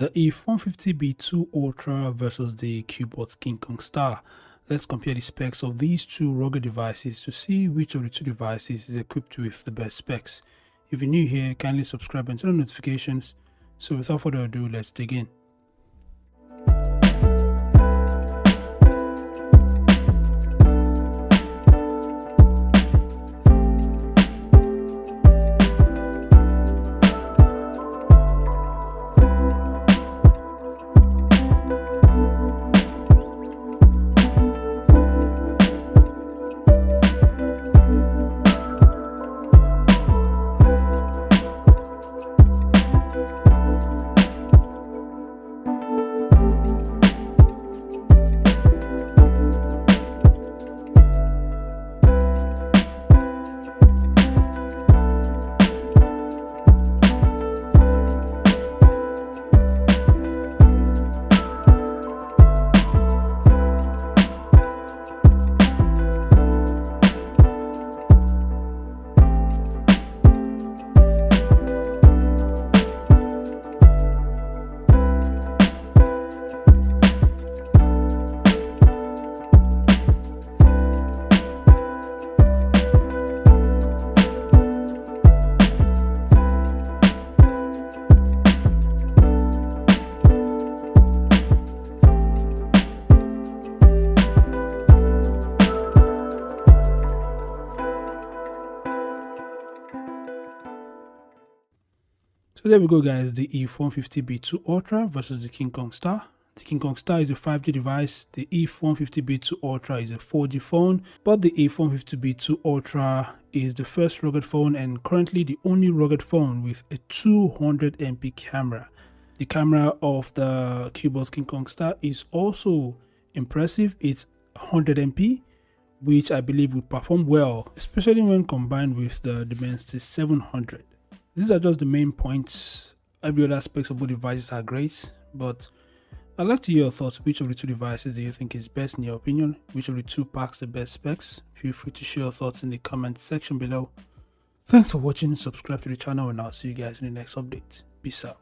The IIIF150B2 Ultra versus the Cubot KINGKONG Star. Let's compare the specs of these two rugged devices to see which of the two devices is equipped with the best specs. If you're new here, kindly subscribe and turn on notifications. So without further ado, let's dig in. So there we go, guys, the IIIF150B2 Ultra versus the KINGKONG Star. The KINGKONG Star is a 5G device, the IIIF150B2 Ultra is a 4G phone, but the IIIF150B2 Ultra is the first rugged phone and currently the only rugged phone with a 200MP camera. The camera of the Cubot KINGKONG Star is also impressive. It's 100MP, which I believe would perform well, especially when combined with the Dimensity 700. These are just the main points. Every other aspects of both devices are great, but I'd like to hear your thoughts. Which of the two devices do you think is best in your opinion? Which of the two packs the best specs? Feel free to share your thoughts in the comment section below. Thanks for watching, subscribe to the channel, and I'll see you guys in the next update. Peace out.